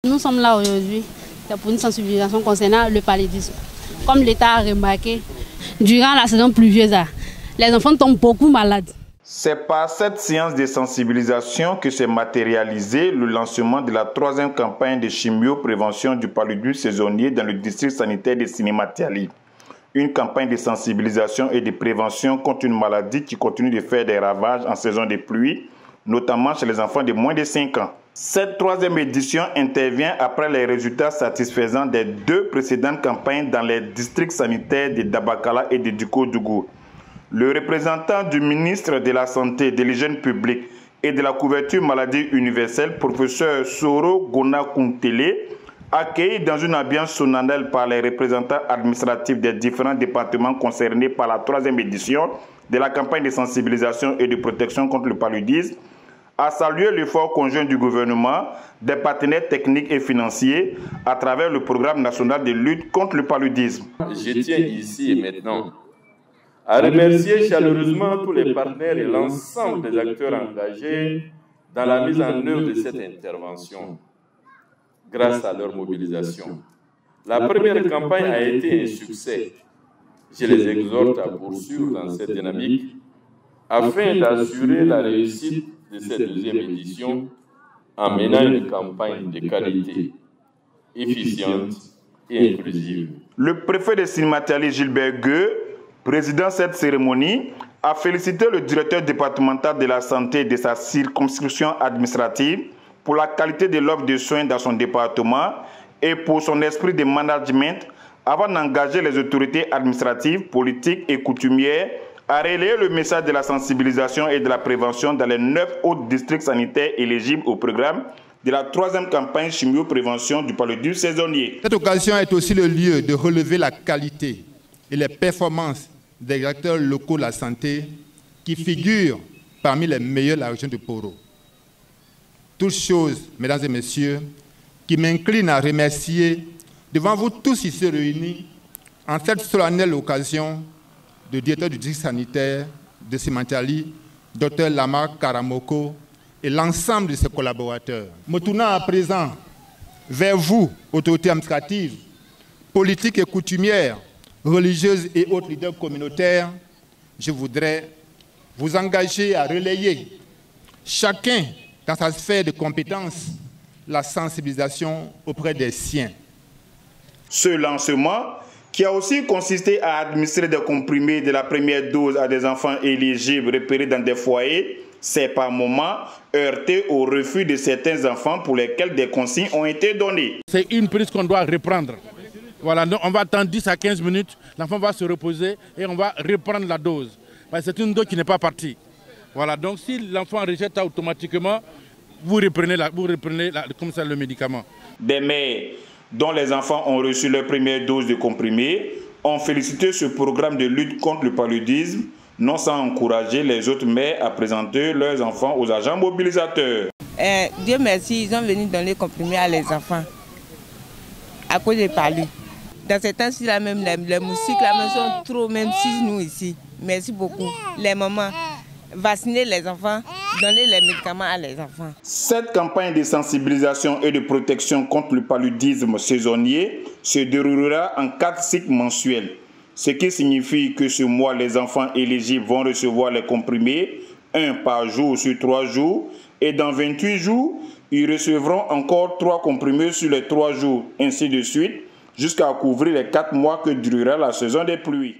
Nous sommes là aujourd'hui pour une sensibilisation concernant le paludisme. Comme l'État a remarqué, durant la saison pluvieuse, les enfants tombent beaucoup malades. C'est par cette séance de sensibilisation que s'est matérialisé le lancement de la 3e campagne de chimio-prévention du paludisme saisonnier dans le district sanitaire de Sinématiali. Une campagne de sensibilisation et de prévention contre une maladie qui continue de faire des ravages en saison de pluie, notamment chez les enfants de moins de 5 ans. Cette 3e édition intervient après les résultats satisfaisants des 2 précédentes campagnes dans les districts sanitaires de Dabakala et de Dikodougou. Le représentant du ministre de la Santé, de l'Hygiène publique et de la couverture maladie universelle, professeur Soro Gona Kuntele, accueilli dans une ambiance solennelle par les représentants administratifs des différents départements concernés par la 3e édition de la campagne de sensibilisation et de protection contre le paludisme, a salué l'effort conjoint du gouvernement, des partenaires techniques et financiers à travers le programme national de lutte contre le paludisme. Je tiens ici et maintenant à remercier chaleureusement tous les partenaires et l'ensemble des acteurs engagés dans la mise en œuvre de cette intervention, grâce à leur mobilisation. La première campagne a été un succès. Je les exhorte à poursuivre dans cette dynamique afin d'assurer la réussite de cette 2e édition en menant une campagne de qualité, efficiente et inclusive. Le préfet de Sinématiali, Gilbert Gueux, président de cette cérémonie, a félicité le directeur départemental de la santé de sa circonscription administrative pour la qualité de l'offre de soins dans son département et pour son esprit de management avant d'engager les autorités administratives, politiques et coutumières à relayer le message de la sensibilisation et de la prévention dans les 9 autres districts sanitaires éligibles au programme de la 3e campagne chimio-prévention du paludisme saisonnier. Cette occasion est aussi le lieu de relever la qualité et les performances des acteurs locaux de la santé qui figurent parmi les meilleurs de la région de Poro. Toutes choses, mesdames et messieurs, qui m'inclinent à remercier devant vous tous ici réunis en cette solennelle occasion le directeur du district sanitaire de Sinématiali, Dr Lamar Karamoko, et l'ensemble de ses collaborateurs. Me tournant à présent vers vous, autorités administratives, politiques et coutumières, religieuses et autres leaders communautaires, je voudrais vous engager à relayer, chacun dans sa sphère de compétences, la sensibilisation auprès des siens. Ce lancement, qui a aussi consisté à administrer des comprimés de la première dose à des enfants éligibles repérés dans des foyers, s'est par moments heurté au refus de certains enfants pour lesquels des consignes ont été données. C'est une prise qu'on doit reprendre. Voilà, donc on va attendre 10 à 15 minutes, l'enfant va se reposer et on va reprendre la dose. C'est une dose qui n'est pas partie. Voilà, donc si l'enfant rejette automatiquement, vous reprenez comme ça le médicament. Des mères dont les enfants ont reçu leur première dose de comprimés ont félicité ce programme de lutte contre le paludisme, non sans encourager les autres mères à présenter leurs enfants aux agents mobilisateurs. Dieu merci, ils ont venu donner comprimés à les enfants à cause des paludisme. Dans ces temps-ci, même les moustiques là, sont trop, même si nous ici. Merci beaucoup. Les mamans, vacciner les enfants, donner les médicaments à les enfants. Cette campagne de sensibilisation et de protection contre le paludisme saisonnier se déroulera en 4 cycles mensuels. Ce qui signifie que ce mois, les enfants éligibles vont recevoir les comprimés, 1 par jour sur 3 jours, et dans 28 jours, ils recevront encore 3 comprimés sur les 3 jours, ainsi de suite, jusqu'à couvrir les 4 mois que durera la saison des pluies.